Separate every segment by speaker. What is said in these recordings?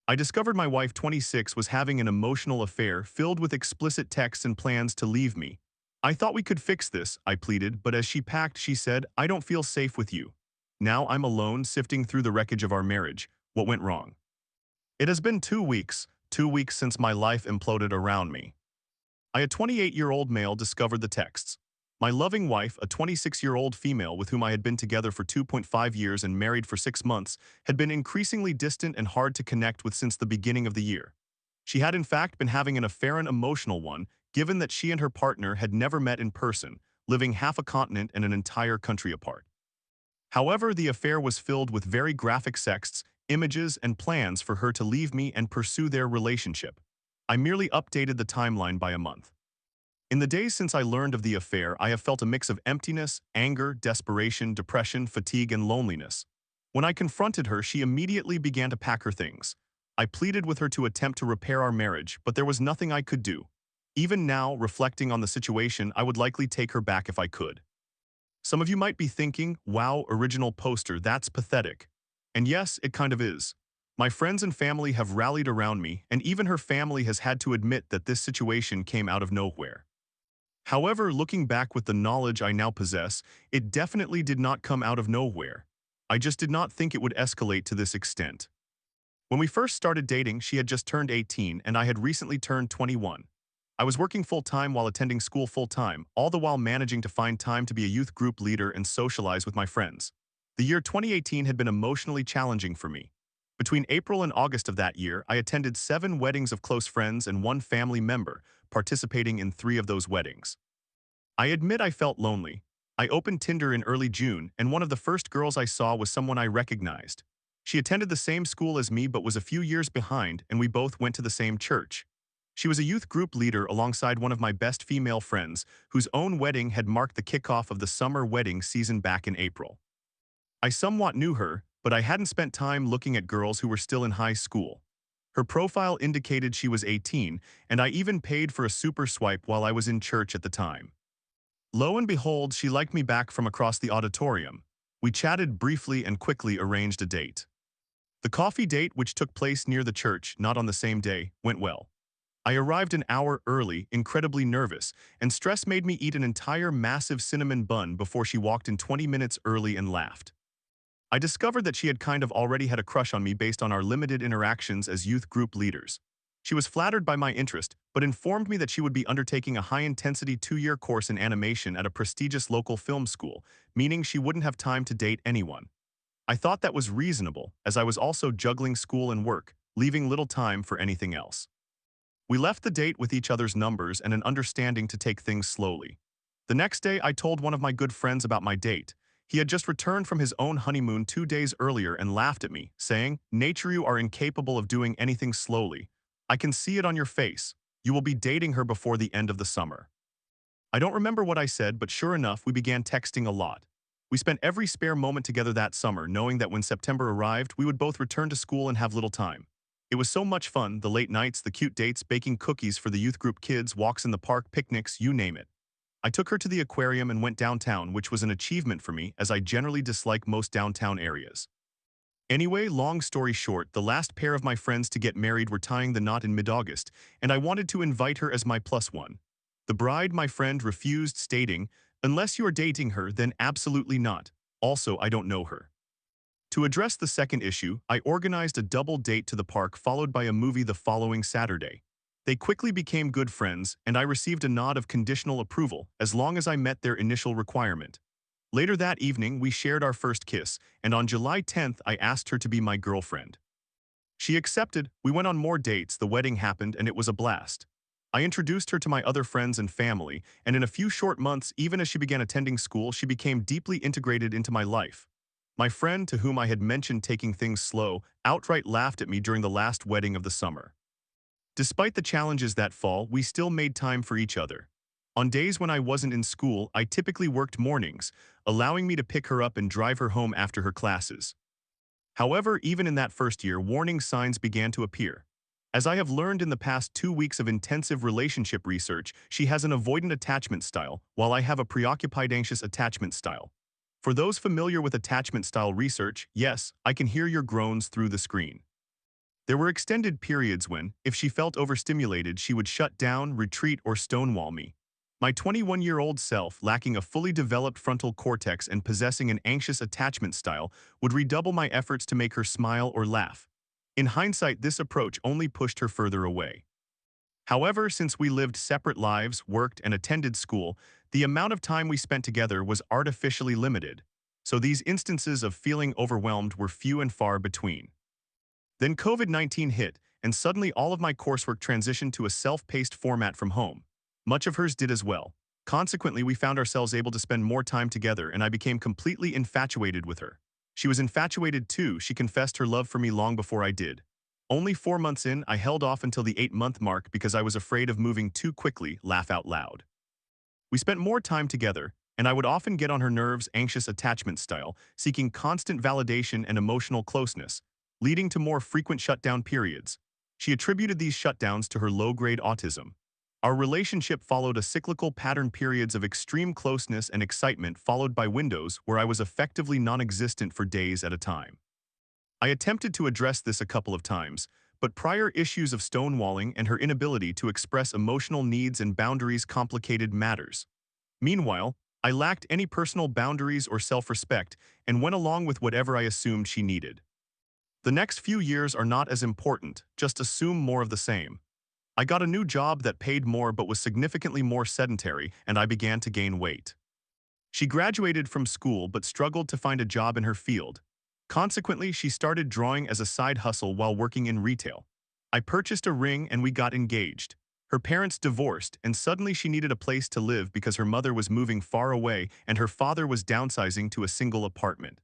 Speaker 1: I discovered my wife, 26, was having an emotional affair filled with explicit texts and plans to leave me. I thought we could fix this, I pleaded, but as she packed, she said, I don't feel safe with you. Now I'm alone, sifting through the wreckage of our marriage. What went wrong? It has been 2 weeks, 2 weeks since my life imploded around me. A 28-year-old male discovered the texts. My loving wife, a 26-year-old female with whom I had been together for 2.5 years and married for 6 months, had been increasingly distant and hard to connect with since the beginning of the year. She had in fact been having an affair, an emotional one, given that she and her partner had never met in person, living half a continent and an entire country apart. However, the affair was filled with very graphic sexts, images, and plans for her to leave me and pursue their relationship. I merely updated the timeline by a month. In the days since I learned of the affair, I have felt a mix of emptiness, anger, desperation, depression, fatigue, and loneliness. When I confronted her, she immediately began to pack her things. I pleaded with her to attempt to repair our marriage, but there was nothing I could do. Even now, reflecting on the situation, I would likely take her back if I could. Some of you might be thinking, wow, original poster, that's pathetic. And yes, it kind of is. My friends and family have rallied around me, and even her family has had to admit that this situation came out of nowhere. However, looking back with the knowledge I now possess, it definitely did not come out of nowhere. I just did not think it would escalate to this extent. When we first started dating, she had just turned 18 and I had recently turned 21. I was working full-time while attending school full-time, all the while managing to find time to be a youth group leader and socialize with my friends. The year 2018 had been emotionally challenging for me. Between April and August of that year, I attended 7 weddings of close friends and 1 family member, participating in 3 of those weddings. I admit I felt lonely. I opened Tinder in early June, and one of the first girls I saw was someone I recognized. She attended the same school as me but was a few years behind, and we both went to the same church. She was a youth group leader alongside one of my best female friends, whose own wedding had marked the kickoff of the summer wedding season back in April. I somewhat knew her, but I hadn't spent time looking at girls who were still in high school. Her profile indicated she was 18, and I even paid for a super swipe while I was in church at the time. Lo and behold, she liked me back from across the auditorium. We chatted briefly and quickly arranged a date. The coffee date, which took place near the church, not on the same day, went well. I arrived an hour early, incredibly nervous, and stress made me eat an entire massive cinnamon bun before she walked in 20 minutes early and laughed. I discovered that she had kind of already had a crush on me based on our limited interactions as youth group leaders. She was flattered by my interest, but informed me that she would be undertaking a high-intensity 2-year course in animation at a prestigious local film school, meaning she wouldn't have time to date anyone. I thought that was reasonable, as I was also juggling school and work, leaving little time for anything else. We left the date with each other's numbers and an understanding to take things slowly. The next day, I told one of my good friends about my date. He had just returned from his own honeymoon 2 days earlier and laughed at me, saying, "Nature, you are incapable of doing anything slowly. I can see it on your face. You will be dating her before the end of the summer." I don't remember what I said, but sure enough, we began texting a lot. We spent every spare moment together that summer, knowing that when September arrived, we would both return to school and have little time. It was so much fun, the late nights, the cute dates, baking cookies for the youth group kids, walks in the park, picnics, you name it. I took her to the aquarium and went downtown, which was an achievement for me, as I generally dislike most downtown areas. Anyway, long story short, the last pair of my friends to get married were tying the knot in mid-August, and I wanted to invite her as my plus one. The bride, my friend, refused, stating, "Unless you are dating her, then absolutely not. Also, I don't know her." To address the second issue, I organized a double date to the park followed by a movie the following Saturday. They quickly became good friends, and I received a nod of conditional approval as long as I met their initial requirement. Later that evening, we shared our first kiss, and on July 10th, I asked her to be my girlfriend. She accepted, we went on more dates, the wedding happened, and it was a blast. I introduced her to my other friends and family, and in a few short months, even as she began attending school, she became deeply integrated into my life. My friend, to whom I had mentioned taking things slow, outright laughed at me during the last wedding of the summer. Despite the challenges that fall, we still made time for each other. On days when I wasn't in school, I typically worked mornings, allowing me to pick her up and drive her home after her classes. However, even in that first year, warning signs began to appear. As I have learned in the past 2 weeks of intensive relationship research, she has an avoidant attachment style, while I have a preoccupied anxious attachment style. For those familiar with attachment style research, yes, I can hear your groans through the screen. There were extended periods when, if she felt overstimulated, she would shut down, retreat, or stonewall me. My 21-year-old self, lacking a fully developed frontal cortex and possessing an anxious attachment style, would redouble my efforts to make her smile or laugh. In hindsight, this approach only pushed her further away. However, since we lived separate lives, worked, and attended school, the amount of time we spent together was artificially limited. So these instances of feeling overwhelmed were few and far between. Then COVID-19 hit, and suddenly all of my coursework transitioned to a self-paced format from home. Much of hers did as well. Consequently, we found ourselves able to spend more time together, and I became completely infatuated with her. She was infatuated too. She confessed her love for me long before I did. Only 4 months in, I held off until the 8-month mark because I was afraid of moving too quickly, laugh out loud. We spent more time together, and I would often get on her nerves, anxious attachment style, seeking constant validation and emotional closeness, leading to more frequent shutdown periods. She attributed these shutdowns to her low-grade autism. Our relationship followed a cyclical pattern, periods of extreme closeness and excitement followed by windows where I was effectively non-existent for days at a time. I attempted to address this a couple of times, but prior issues of stonewalling and her inability to express emotional needs and boundaries complicated matters. Meanwhile, I lacked any personal boundaries or self-respect and went along with whatever I assumed she needed. The next few years are not as important, just assume more of the same. I got a new job that paid more but was significantly more sedentary, and I began to gain weight. She graduated from school but struggled to find a job in her field. Consequently, she started drawing as a side hustle while working in retail. I purchased a ring and we got engaged. Her parents divorced, and suddenly she needed a place to live because her mother was moving far away and her father was downsizing to a single apartment.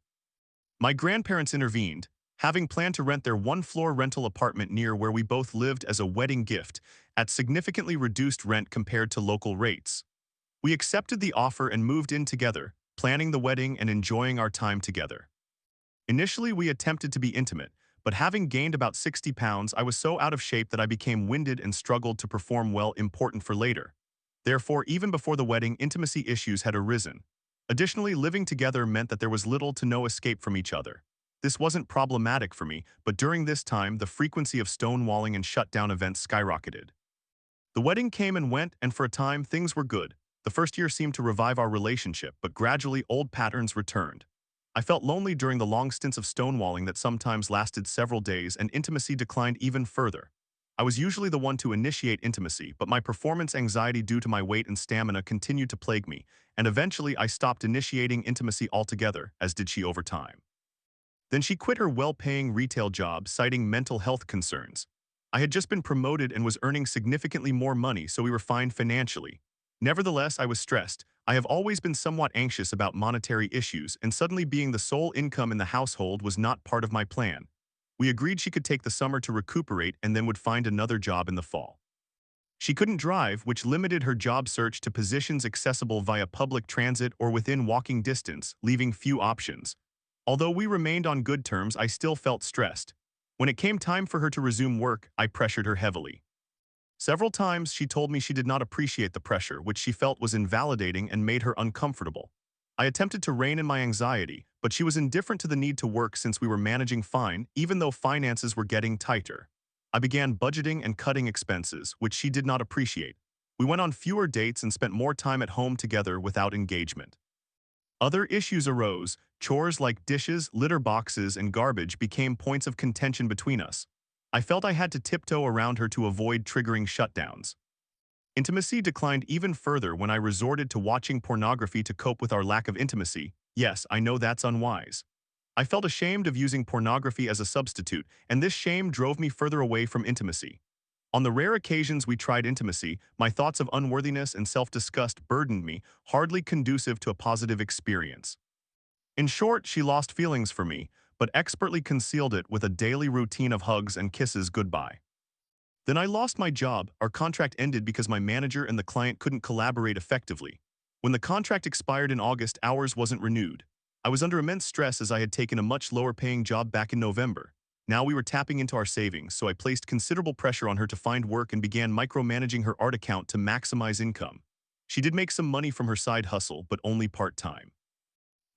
Speaker 1: My grandparents intervened, having planned to rent their one-floor rental apartment near where we both lived as a wedding gift, at significantly reduced rent compared to local rates. We accepted the offer and moved in together, planning the wedding and enjoying our time together. Initially, we attempted to be intimate, but having gained about 60 pounds, I was so out of shape that I became winded and struggled to perform well, important for later. Therefore, even before the wedding, intimacy issues had arisen. Additionally, living together meant that there was little to no escape from each other. This wasn't problematic for me, but during this time, the frequency of stonewalling and shutdown events skyrocketed. The wedding came and went, and for a time, things were good. The first year seemed to revive our relationship, but gradually old patterns returned. I felt lonely during the long stints of stonewalling that sometimes lasted several days, and intimacy declined even further. I was usually the one to initiate intimacy, but my performance anxiety due to my weight and stamina continued to plague me, and eventually I stopped initiating intimacy altogether, as did she over time. Then she quit her well-paying retail job, citing mental health concerns. I had just been promoted and was earning significantly more money, so we were fine financially. Nevertheless, I was stressed. I have always been somewhat anxious about monetary issues, and suddenly being the sole income in the household was not part of my plan. We agreed she could take the summer to recuperate and then would find another job in the fall. She couldn't drive, which limited her job search to positions accessible via public transit or within walking distance, leaving few options. Although we remained on good terms, I still felt stressed. When it came time for her to resume work, I pressured her heavily. Several times she told me she did not appreciate the pressure, which she felt was invalidating and made her uncomfortable. I attempted to rein in my anxiety, but she was indifferent to the need to work since we were managing fine, even though finances were getting tighter. I began budgeting and cutting expenses, which she did not appreciate. We went on fewer dates and spent more time at home together without engagement. Other issues arose. Chores like dishes, litter boxes, and garbage became points of contention between us. I felt I had to tiptoe around her to avoid triggering shutdowns. Intimacy declined even further when I resorted to watching pornography to cope with our lack of intimacy. Yes, I know that's unwise. I felt ashamed of using pornography as a substitute, and this shame drove me further away from intimacy. On the rare occasions we tried intimacy, my thoughts of unworthiness and self-disgust burdened me, hardly conducive to a positive experience. In short, she lost feelings for me, but expertly concealed it with a daily routine of hugs and kisses goodbye. Then I lost my job. Our contract ended because my manager and the client couldn't collaborate effectively. When the contract expired in August, ours wasn't renewed. I was under immense stress as I had taken a much lower-paying job back in November. Now we were tapping into our savings, so I placed considerable pressure on her to find work and began micromanaging her art account to maximize income. She did make some money from her side hustle, but only part-time.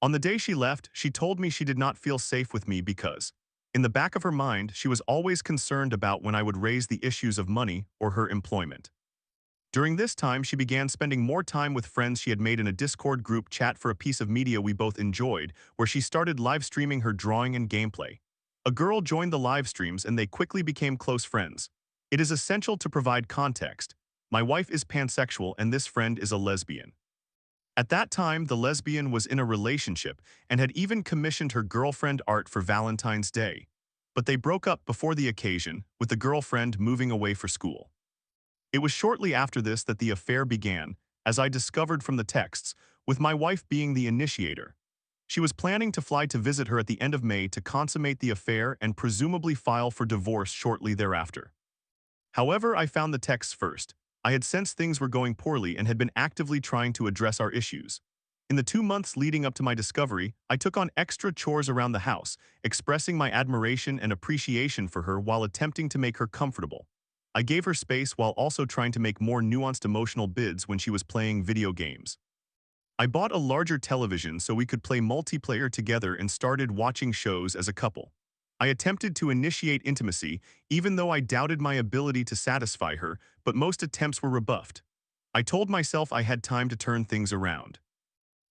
Speaker 1: On the day she left, she told me she did not feel safe with me because In the back of her mind, she was always concerned about when I would raise the issues of money or her employment. During this time, she began spending more time with friends she had made in a Discord group chat for a piece of media we both enjoyed, where she started live streaming her drawing and gameplay. A girl joined the live streams and they quickly became close friends. It is essential to provide context. My wife is pansexual and this friend is a lesbian. At that time, the lesbian was in a relationship and had even commissioned her girlfriend art for Valentine's Day. But they broke up before the occasion, with the girlfriend moving away for school. It was shortly after this that the affair began, as I discovered from the texts, with my wife being the initiator. She was planning to fly to visit her at the end of May to consummate the affair and presumably file for divorce shortly thereafter. However, I found the texts first. I had sensed things were going poorly and had been actively trying to address our issues. In the 2 months leading up to my discovery, I took on extra chores around the house, expressing my admiration and appreciation for her while attempting to make her comfortable. I gave her space while also trying to make more nuanced emotional bids when she was playing video games. I bought a larger television so we could play multiplayer together and started watching shows as a couple. I attempted to initiate intimacy, even though I doubted my ability to satisfy her, but most attempts were rebuffed. I told myself I had time to turn things around.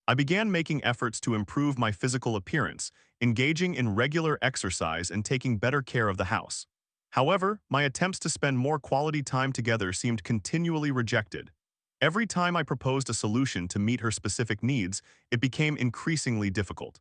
Speaker 1: I began making efforts to improve my physical appearance, engaging in regular exercise and taking better care of the house. However, my attempts to spend more quality time together seemed continually rejected. Every time I proposed a solution to meet her specific needs, it became increasingly difficult.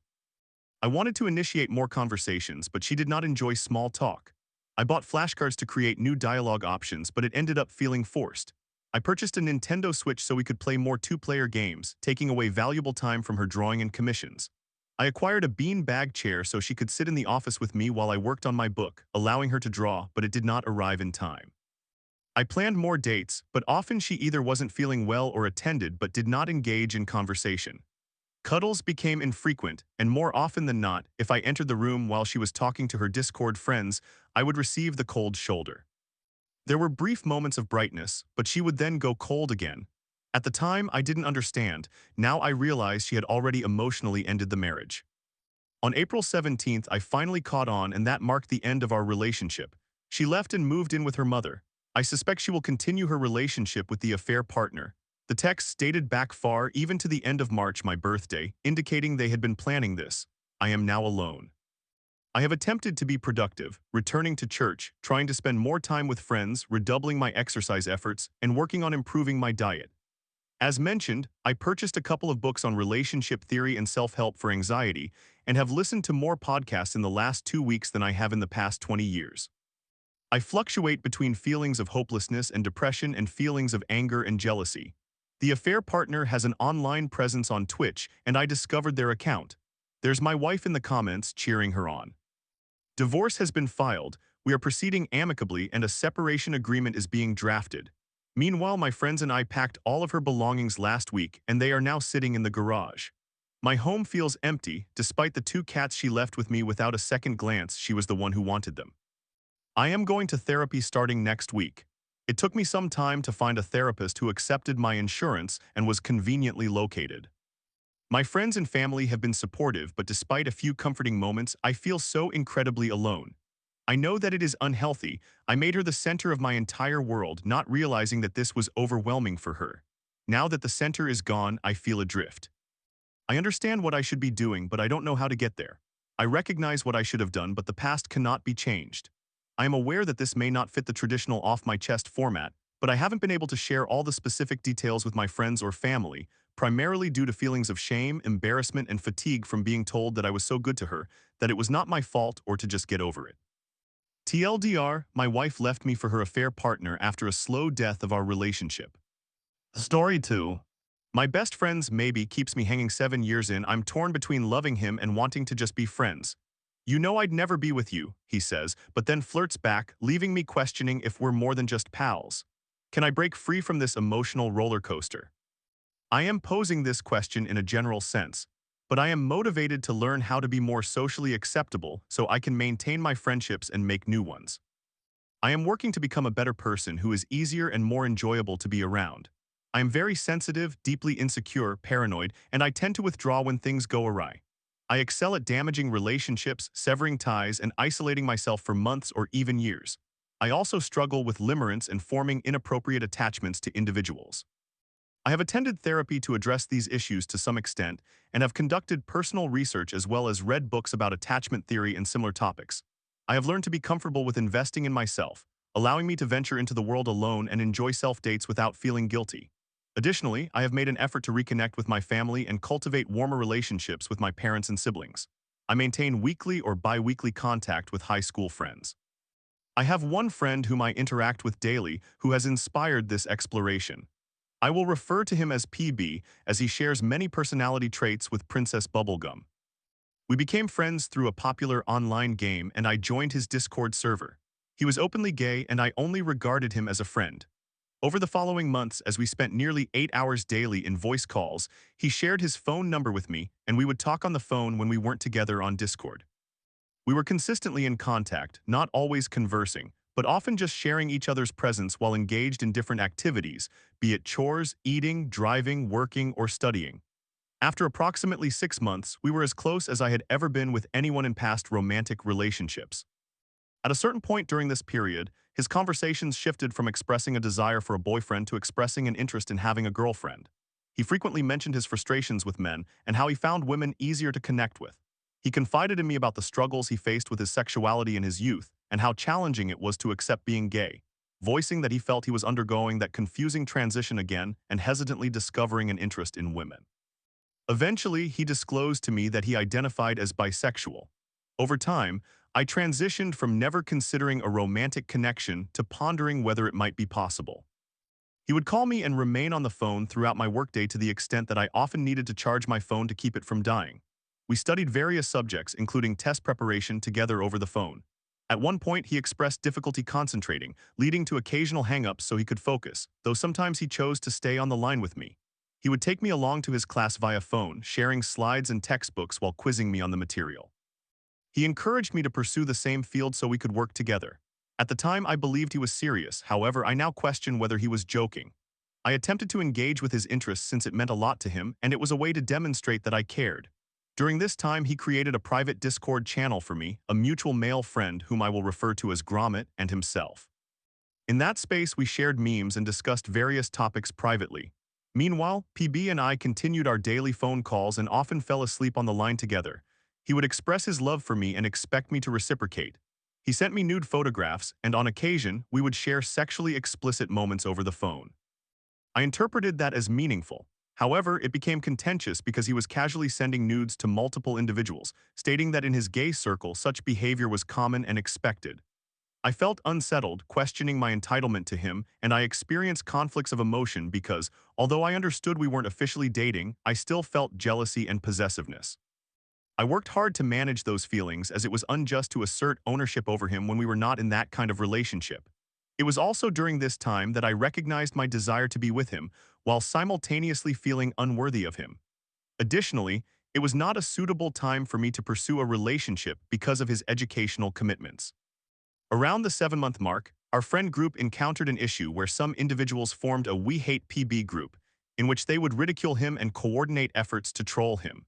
Speaker 1: I wanted to initiate more conversations, but she did not enjoy small talk. I bought flashcards to create new dialogue options, but it ended up feeling forced. I purchased a Nintendo Switch so we could play more two-player games, taking away valuable time from her drawing and commissions. I acquired a bean-bag chair so she could sit in the office with me while I worked on my book, allowing her to draw, but it did not arrive in time. I planned more dates, but often she either wasn't feeling well or attended but did not engage in conversation. Cuddles became infrequent, and more often than not, if I entered the room while she was talking to her Discord friends, I would receive the cold shoulder. There were brief moments of brightness, but she would then go cold again. At the time, I didn't understand. Now I realized she had already emotionally ended the marriage. On April 17th, I finally caught on, and that marked the end of our relationship. She left and moved in with her mother. I suspect she will continue her relationship with the affair partner. The text dated back far, even to the end of March, my birthday, indicating they had been planning this. I am now alone. I have attempted to be productive, returning to church, trying to spend more time with friends, redoubling my exercise efforts, and working on improving my diet. As mentioned, I purchased a couple of books on relationship theory and self-help for anxiety, and have listened to more podcasts in the last 2 weeks than I have in the past 20 years. I fluctuate between feelings of hopelessness and depression and feelings of anger and jealousy. The affair partner has an online presence on Twitch, and I discovered their account. There's my wife in the comments cheering her on. Divorce has been filed, we are proceeding amicably, and a separation agreement is being drafted. Meanwhile, my friends and I packed all of her belongings last week, and they are now sitting in the garage. My home feels empty, despite the 2 cats she left with me. Without a second glance, she was the one who wanted them. I am going to therapy starting next week. It took me some time to find a therapist who accepted my insurance and was conveniently located. My friends and family have been supportive, but despite a few comforting moments, I feel so incredibly alone. I know that it is unhealthy. I made her the center of my entire world, not realizing that this was overwhelming for her. Now that the center is gone, I feel adrift. I understand what I should be doing, but I don't know how to get there. I recognize what I should have done, but the past cannot be changed. I am aware that this may not fit the traditional off-my-chest format, but I haven't been able to share all the specific details with my friends or family, primarily due to feelings of shame, embarrassment, and fatigue from being told that I was so good to her, that it was not my fault, or to just get over it. TLDR, my wife left me for her affair partner after a slow death of our relationship. Story 2. My best friend's maybe keeps me hanging 7 years in. I'm torn between loving him and wanting to just be friends. You know I'd never be with you, he says, but then flirts back, leaving me questioning if we're more than just pals. Can I break free from this emotional roller coaster? I am posing this question in a general sense, but I am motivated to learn how to be more socially acceptable so I can maintain my friendships and make new ones. I am working to become a better person who is easier and more enjoyable to be around. I am very sensitive, deeply insecure, paranoid, and I tend to withdraw when things go awry. I excel at damaging relationships, severing ties, and isolating myself for months or even years. I also struggle with limerence and forming inappropriate attachments to individuals. I have attended therapy to address these issues to some extent and have conducted personal research as well as read books about attachment theory and similar topics. I have learned to be comfortable with investing in myself, allowing me to venture into the world alone and enjoy self-dates without feeling guilty. Additionally, I have made an effort to reconnect with my family and cultivate warmer relationships with my parents and siblings. I maintain weekly or bi-weekly contact with high school friends. I have one friend whom I interact with daily who has inspired this exploration. I will refer to him as PB as he shares many personality traits with Princess Bubblegum. We became friends through a popular online game and I joined his Discord server. He was openly gay and I only regarded him as a friend. Over the following months, as we spent nearly 8 hours daily in voice calls, he shared his phone number with me and we would talk on the phone when we weren't together on Discord. We were consistently in contact, not always conversing, but often just sharing each other's presence while engaged in different activities, be it chores, eating, driving, working, or studying. After approximately 6 months, we were as close as I had ever been with anyone in past romantic relationships. At a certain point during this period, his conversations shifted from expressing a desire for a boyfriend to expressing an interest in having a girlfriend. He frequently mentioned his frustrations with men and how he found women easier to connect with. He confided in me about the struggles he faced with his sexuality in his youth and how challenging it was to accept being gay, voicing that he felt he was undergoing that confusing transition again and hesitantly discovering an interest in women. Eventually, he disclosed to me that he identified as bisexual. Over time, I transitioned from never considering a romantic connection to pondering whether it might be possible. He would call me and remain on the phone throughout my workday to the extent that I often needed to charge my phone to keep it from dying. We studied various subjects, including test preparation, together over the phone. At one point, he expressed difficulty concentrating, leading to occasional hang-ups so he could focus, though sometimes he chose to stay on the line with me. He would take me along to his class via phone, sharing slides and textbooks while quizzing me on the material. He encouraged me to pursue the same field so we could work together. At the time, I believed he was serious, however, I now question whether he was joking. I attempted to engage with his interests since it meant a lot to him, and it was a way to demonstrate that I cared. During this time, he created a private Discord channel for me, a mutual male friend whom I will refer to as Gromit, and himself. In that space, we shared memes and discussed various topics privately. Meanwhile, PB and I continued our daily phone calls and often fell asleep on the line together. He would express his love for me and expect me to reciprocate. He sent me nude photographs, and on occasion, we would share sexually explicit moments over the phone. I interpreted that as meaningful. However, it became contentious because he was casually sending nudes to multiple individuals, stating that in his gay circle such behavior was common and expected. I felt unsettled, questioning my entitlement to him, and I experienced conflicts of emotion because, although I understood we weren't officially dating, I still felt jealousy and possessiveness. I worked hard to manage those feelings as it was unjust to assert ownership over him when we were not in that kind of relationship. It was also during this time that I recognized my desire to be with him, while simultaneously feeling unworthy of him. Additionally, it was not a suitable time for me to pursue a relationship because of his educational commitments. Around the 7-month mark, our friend group encountered an issue where some individuals formed a We Hate PB group, in which they would ridicule him and coordinate efforts to troll him.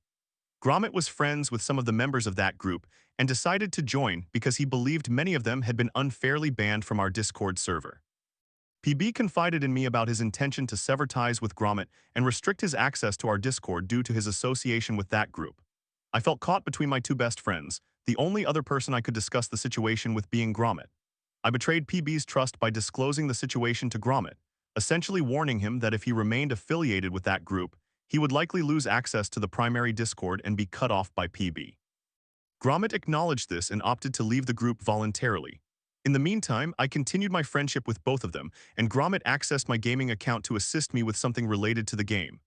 Speaker 1: Gromit was friends with some of the members of that group and decided to join because he believed many of them had been unfairly banned from our Discord server. PB confided in me about his intention to sever ties with Gromit and restrict his access to our Discord due to his association with that group. I felt caught between my two best friends, the only other person I could discuss the situation with being Gromit. I betrayed PB's trust by disclosing the situation to Gromit, essentially warning him that if he remained affiliated with that group, he would likely lose access to the primary Discord and be cut off by PB. Gromit acknowledged this and opted to leave the group voluntarily. In the meantime, I continued my friendship with both of them, and Gromit accessed my gaming account to assist me with something related to the game.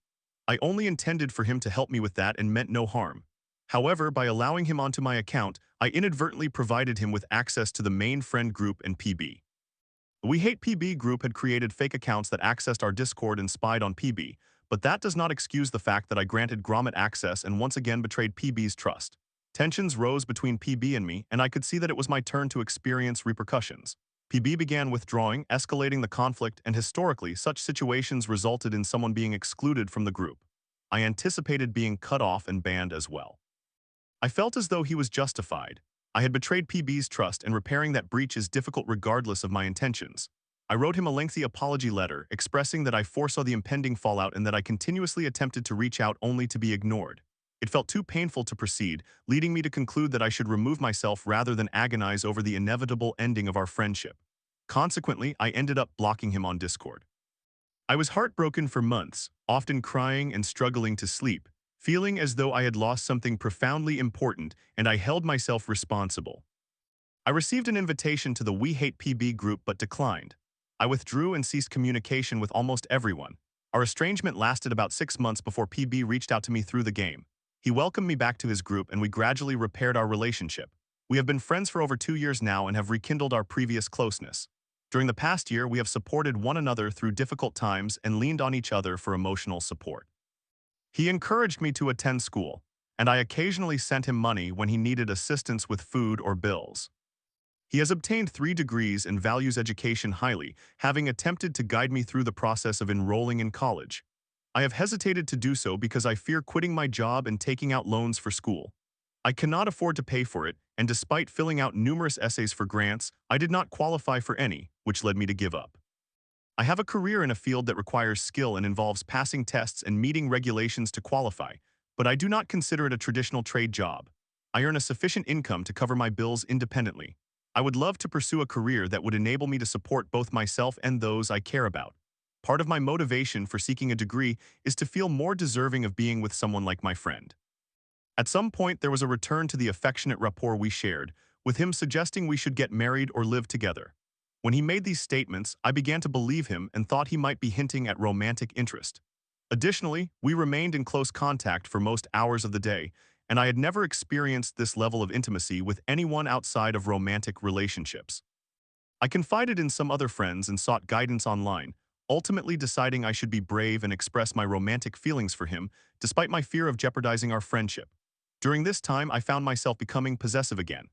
Speaker 1: I only intended for him to help me with that and meant no harm. However, by allowing him onto my account, I inadvertently provided him with access to the main friend group and PB. The We Hate PB group had created fake accounts that accessed our Discord and spied on PB, but that does not excuse the fact that I granted Gromit access and once again betrayed PB's trust. Tensions rose between PB and me, and I could see that it was my turn to experience repercussions. PB began withdrawing, escalating the conflict, and historically, such situations resulted in someone being excluded from the group. I anticipated being cut off and banned as well. I felt as though he was justified. I had betrayed PB's trust, and repairing that breach is difficult regardless of my intentions. I wrote him a lengthy apology letter, expressing that I foresaw the impending fallout and that I continuously attempted to reach out only to be ignored. It felt too painful to proceed, leading me to conclude that I should remove myself rather than agonize over the inevitable ending of our friendship. Consequently, I ended up blocking him on Discord. I was heartbroken for months, often crying and struggling to sleep, feeling as though I had lost something profoundly important and I held myself responsible. I received an invitation to the We Hate PB group but declined. I withdrew and ceased communication with almost everyone. Our estrangement lasted about 6 months before PB reached out to me through the game. He welcomed me back to his group and we gradually repaired our relationship. We have been friends for over 2 years now and have rekindled our previous closeness. During the past year, we have supported one another through difficult times and leaned on each other for emotional support. He encouraged me to attend school, and I occasionally sent him money when he needed assistance with food or bills. He has obtained 3 degrees and values education highly, having attempted to guide me through the process of enrolling in college. I have hesitated to do so because I fear quitting my job and taking out loans for school. I cannot afford to pay for it, and despite filling out numerous essays for grants, I did not qualify for any, which led me to give up. I have a career in a field that requires skill and involves passing tests and meeting regulations to qualify, but I do not consider it a traditional trade job. I earn a sufficient income to cover my bills independently. I would love to pursue a career that would enable me to support both myself and those I care about. Part of my motivation for seeking a degree is to feel more deserving of being with someone like my friend. At some point, there was a return to the affectionate rapport we shared, with him suggesting we should get married or live together. When he made these statements, I began to believe him and thought he might be hinting at romantic interest. Additionally, we remained in close contact for most hours of the day, and I had never experienced this level of intimacy with anyone outside of romantic relationships. I confided in some other friends and sought guidance online, ultimately deciding I should be brave and express my romantic feelings for him, despite my fear of jeopardizing our friendship. During this time, I found myself becoming possessive again.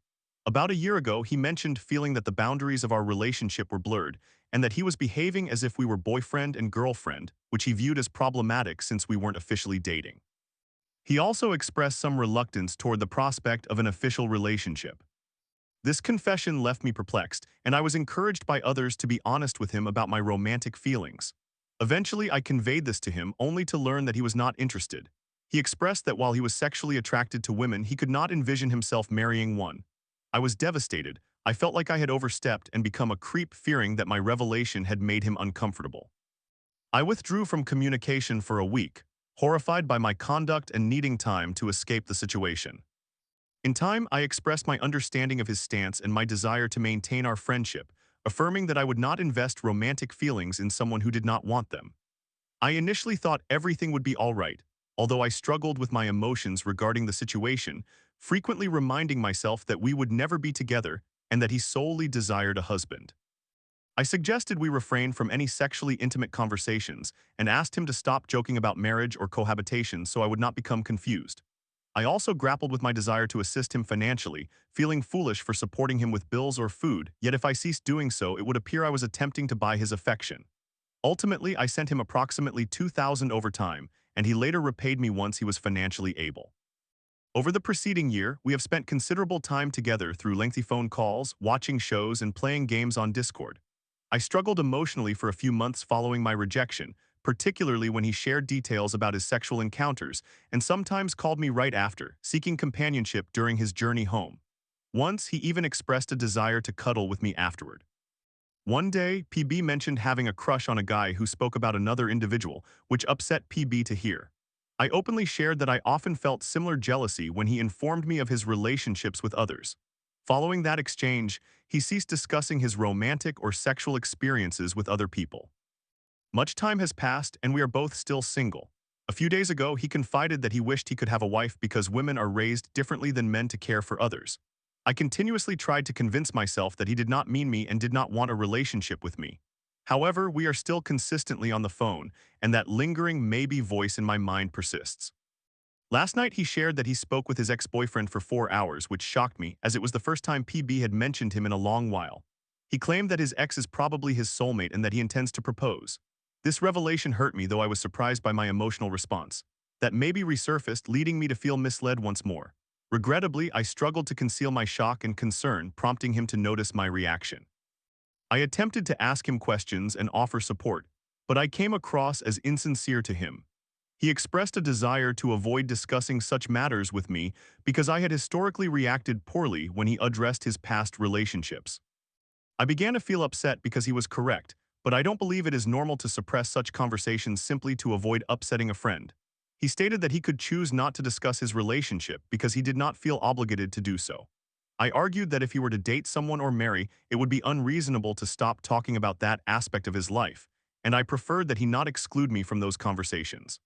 Speaker 1: About a year ago, he mentioned feeling that the boundaries of our relationship were blurred and that he was behaving as if we were boyfriend and girlfriend, which he viewed as problematic since we weren't officially dating. He also expressed some reluctance toward the prospect of an official relationship. This confession left me perplexed, and I was encouraged by others to be honest with him about my romantic feelings. Eventually, I conveyed this to him only to learn that he was not interested. He expressed that while he was sexually attracted to women, he could not envision himself marrying one. I was devastated. I felt like I had overstepped and become a creep, fearing that my revelation had made him uncomfortable. I withdrew from communication for a week, horrified by my conduct and needing time to escape the situation. In time, I expressed my understanding of his stance and my desire to maintain our friendship, affirming that I would not invest romantic feelings in someone who did not want them. I initially thought everything would be all right, although I struggled with my emotions regarding the situation, frequently reminding myself that we would never be together and that he solely desired a husband. I suggested we refrain from any sexually intimate conversations and asked him to stop joking about marriage or cohabitation so I would not become confused. I also grappled with my desire to assist him financially, feeling foolish for supporting him with bills or food, yet if I ceased doing so, it would appear I was attempting to buy his affection. Ultimately, I sent him approximately $2,000 over time, and he later repaid me once he was financially able. Over the preceding year, we have spent considerable time together through lengthy phone calls, watching shows, and playing games on Discord. I struggled emotionally for a few months following my rejection, particularly when he shared details about his sexual encounters and sometimes called me right after, seeking companionship during his journey home. Once, he even expressed a desire to cuddle with me afterward. One day, PB mentioned having a crush on a guy who spoke about another individual, which upset PB to hear. I openly shared that I often felt similar jealousy when he informed me of his relationships with others. Following that exchange, he ceased discussing his romantic or sexual experiences with other people. Much time has passed and we are both still single. A few days ago, he confided that he wished he could have a wife because women are raised differently than men to care for others. I continuously tried to convince myself that he did not mean me and did not want a relationship with me. However, we are still consistently on the phone, and that lingering maybe voice in my mind persists. Last night, he shared that he spoke with his ex-boyfriend for 4 hours, which shocked me, as it was the first time PB had mentioned him in a long while. He claimed that his ex is probably his soulmate and that he intends to propose. This revelation hurt me, though I was surprised by my emotional response. That maybe resurfaced, leading me to feel misled once more. Regrettably, I struggled to conceal my shock and concern, prompting him to notice my reaction. I attempted to ask him questions and offer support, but I came across as insincere to him. He expressed a desire to avoid discussing such matters with me because I had historically reacted poorly when he addressed his past relationships. I began to feel upset because he was correct, but I don't believe it is normal to suppress such conversations simply to avoid upsetting a friend. He stated that he could choose not to discuss his relationship because he did not feel obligated to do so. I argued that if he were to date someone or marry, it would be unreasonable to stop talking about that aspect of his life, and I preferred that he not exclude me from those conversations.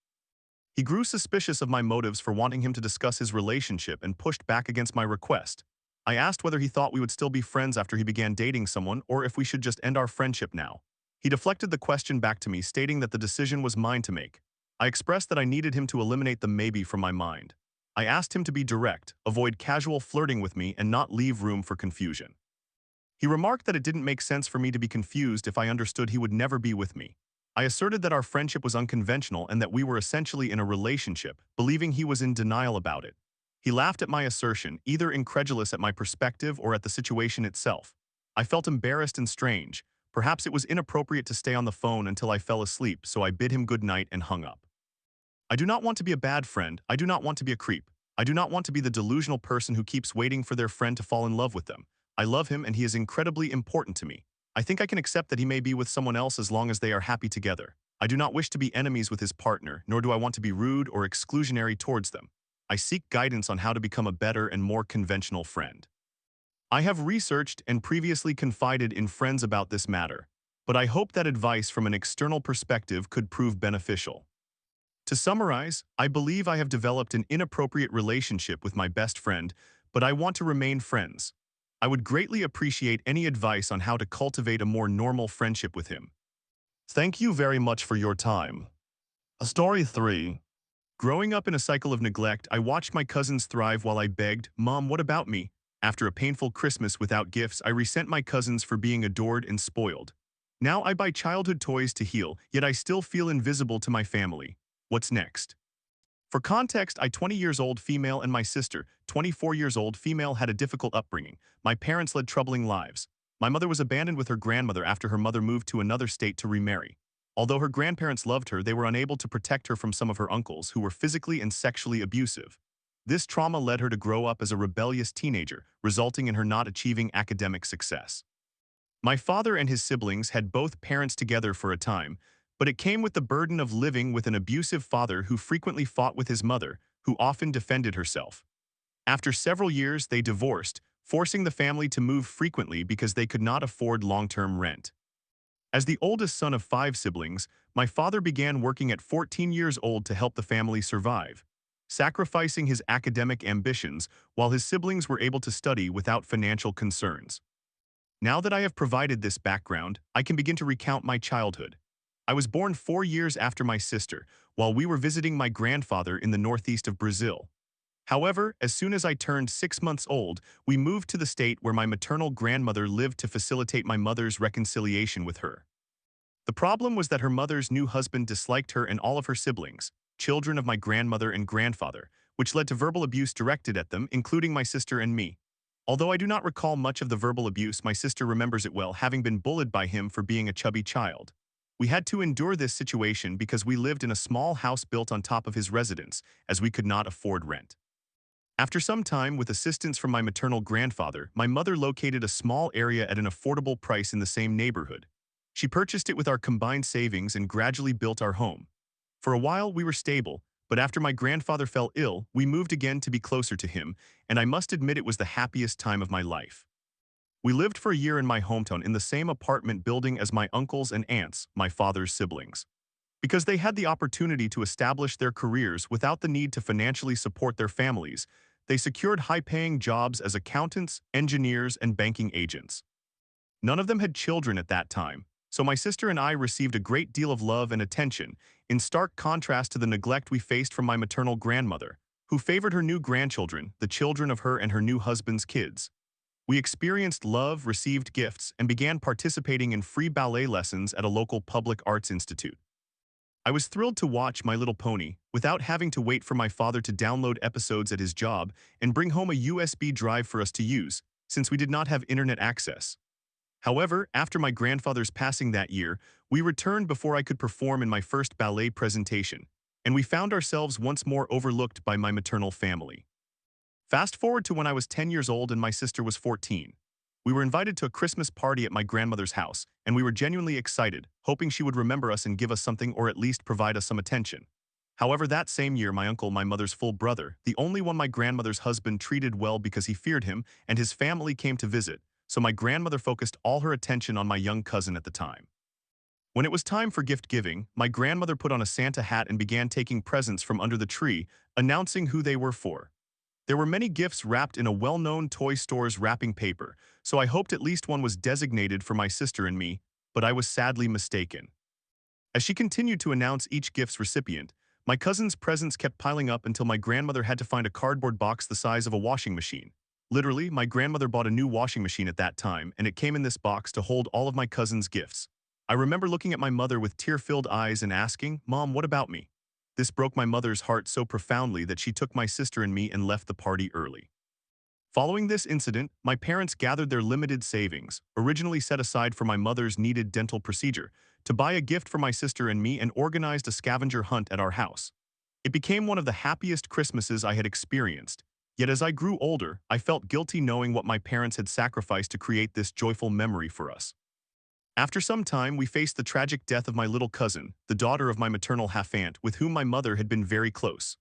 Speaker 1: He grew suspicious of my motives for wanting him to discuss his relationship and pushed back against my request. I asked whether he thought we would still be friends after he began dating someone or if we should just end our friendship now. He deflected the question back to me, stating that the decision was mine to make. I expressed that I needed him to eliminate the maybe from my mind. I asked him to be direct, avoid casual flirting with me, and not leave room for confusion. He remarked that it didn't make sense for me to be confused if I understood he would never be with me. I asserted that our friendship was unconventional and that we were essentially in a relationship, believing he was in denial about it. He laughed at my assertion, either incredulous at my perspective or at the situation itself. I felt embarrassed and strange. Perhaps it was inappropriate to stay on the phone until I fell asleep, so I bid him good night and hung up. I do not want to be a bad friend. I do not want to be a creep. I do not want to be the delusional person who keeps waiting for their friend to fall in love with them. I love him and he is incredibly important to me. I think I can accept that he may be with someone else as long as they are happy together. I do not wish to be enemies with his partner, nor do I want to be rude or exclusionary towards them. I seek guidance on how to become a better and more conventional friend. I have researched and previously confided in friends about this matter, but I hope that advice from an external perspective could prove beneficial. To summarize, I believe I have developed an inappropriate relationship with my best friend, but I want to remain friends. I would greatly appreciate any advice on how to cultivate a more normal friendship with him. Thank you very much for your time. Story 3. Growing up in a cycle of neglect, I watched my cousins thrive while I begged, "Mom, what about me?" After a painful Christmas without gifts, I resent my cousins for being adored and spoiled. Now I buy childhood toys to heal, yet I still feel invisible to my family. What's next? For context, I 20 years old female and my sister, 24 years old female, had a difficult upbringing. My parents led troubling lives. My mother was abandoned with her grandmother after her mother moved to another state to remarry. Although her grandparents loved her, they were unable to protect her from some of her uncles who were physically and sexually abusive. This trauma led her to grow up as a rebellious teenager, resulting in her not achieving academic success. My father and his siblings had both parents together for a time, but it came with the burden of living with an abusive father who frequently fought with his mother, who often defended herself. After several years, they divorced, forcing the family to move frequently because they could not afford long-term rent. As the oldest son of 5 siblings, my father began working at 14 years old to help the family survive, sacrificing his academic ambitions while his siblings were able to study without financial concerns. Now that I have provided this background, I can begin to recount my childhood. I was born 4 years after my sister, while we were visiting my grandfather in the northeast of Brazil. However, as soon as I turned 6 months old, we moved to the state where my maternal grandmother lived to facilitate my mother's reconciliation with her. The problem was that her mother's new husband disliked her and all of her siblings, children of my grandmother and grandfather, which led to verbal abuse directed at them, including my sister and me. Although I do not recall much of the verbal abuse, my sister remembers it well, having been bullied by him for being a chubby child. We had to endure this situation because we lived in a small house built on top of his residence, as we could not afford rent. After some time, with assistance from my maternal grandfather, my mother located a small area at an affordable price in the same neighborhood. She purchased it with our combined savings and gradually built our home. For a while, we were stable, but after my grandfather fell ill, we moved again to be closer to him, and I must admit it was the happiest time of my life. We lived for a year in my hometown in the same apartment building as my uncles and aunts, my father's siblings. Because they had the opportunity to establish their careers without the need to financially support their families, they secured high-paying jobs as accountants, engineers, and banking agents. None of them had children at that time, so my sister and I received a great deal of love and attention, in stark contrast to the neglect we faced from my maternal grandmother, who favored her new grandchildren, the children of her and her new husband's kids. We experienced love, received gifts, and began participating in free ballet lessons at a local public arts institute. I was thrilled to watch My Little Pony without having to wait for my father to download episodes at his job and bring home a USB drive for us to use, since we did not have internet access. However, after my grandfather's passing that year, we returned before I could perform in my first ballet presentation, and we found ourselves once more overlooked by my maternal family. Fast forward to when I was 10 years old and my sister was 14. We were invited to a Christmas party at my grandmother's house, and we were genuinely excited, hoping she would remember us and give us something or at least provide us some attention. However, that same year, my uncle, my mother's full brother, the only one my grandmother's husband treated well because he feared him, and his family came to visit, so my grandmother focused all her attention on my young cousin at the time. When it was time for gift giving, my grandmother put on a Santa hat and began taking presents from under the tree, announcing who they were for. There were many gifts wrapped in a well-known toy store's wrapping paper, so I hoped at least one was designated for my sister and me, but I was sadly mistaken. As she continued to announce each gift's recipient, my cousin's presents kept piling up until my grandmother had to find a cardboard box the size of a washing machine. Literally, my grandmother bought a new washing machine at that time, and it came in this box to hold all of my cousin's gifts. I remember looking at my mother with tear-filled eyes and asking, "Mom, what about me?" This broke my mother's heart so profoundly that she took my sister and me and left the party early. Following this incident, my parents gathered their limited savings, originally set aside for my mother's needed dental procedure, to buy a gift for my sister and me and organized a scavenger hunt at our house. It became one of the happiest Christmases I had experienced, yet as I grew older, I felt guilty knowing what my parents had sacrificed to create this joyful memory for us. After some time, we faced the tragic death of my little cousin, the daughter of my maternal half-aunt, with whom my mother had been very close.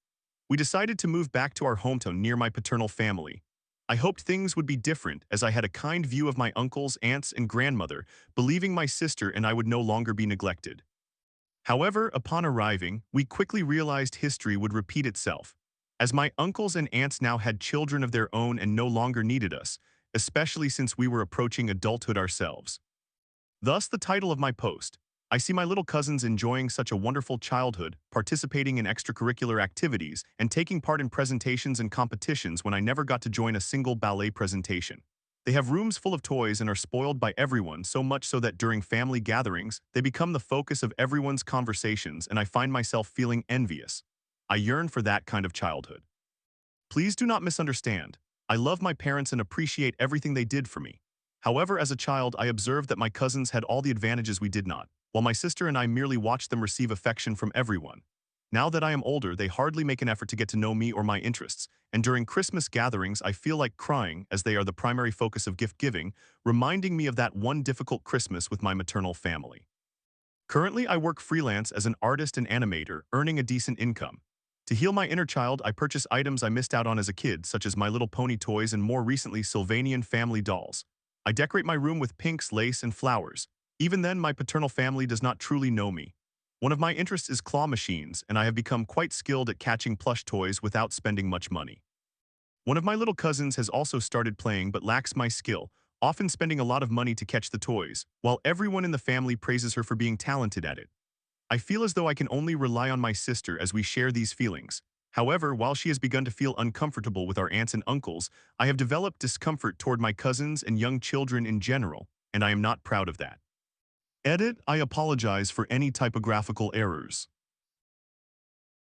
Speaker 1: We decided to move back to our hometown near my paternal family. I hoped things would be different as I had a kind view of my uncles, aunts, and grandmother, believing my sister and I would no longer be neglected. However, upon arriving, we quickly realized history would repeat itself, as my uncles and aunts now had children of their own and no longer needed us, especially since we were approaching adulthood ourselves. Thus the title of my post. I see my little cousins enjoying such a wonderful childhood, participating in extracurricular activities, and taking part in presentations and competitions when I never got to join a single ballet presentation. They have rooms full of toys and are spoiled by everyone, so much so that during family gatherings, they become the focus of everyone's conversations, and I find myself feeling envious. I yearn for that kind of childhood. Please do not misunderstand. I love my parents and appreciate everything they did for me. However, as a child, I observed that my cousins had all the advantages we did not, while my sister and I merely watched them receive affection from everyone. Now that I am older, they hardly make an effort to get to know me or my interests, and during Christmas gatherings, I feel like crying as they are the primary focus of gift giving, reminding me of that one difficult Christmas with my maternal family. Currently, I work freelance as an artist and animator, earning a decent income. To heal my inner child, I purchase items I missed out on as a kid, such as My Little Pony toys and more recently Sylvanian family dolls. I decorate my room with pinks, lace, and flowers. Even then, my paternal family does not truly know me. One of my interests is claw machines, and I have become quite skilled at catching plush toys without spending much money. One of my little cousins has also started playing but lacks my skill, often spending a lot of money to catch the toys, while everyone in the family praises her for being talented at it. I feel as though I can only rely on my sister as we share these feelings. However, while she has begun to feel uncomfortable with our aunts and uncles, I have developed discomfort toward my cousins and young children in general, and I am not proud of that. Edit, I apologize for any typographical errors.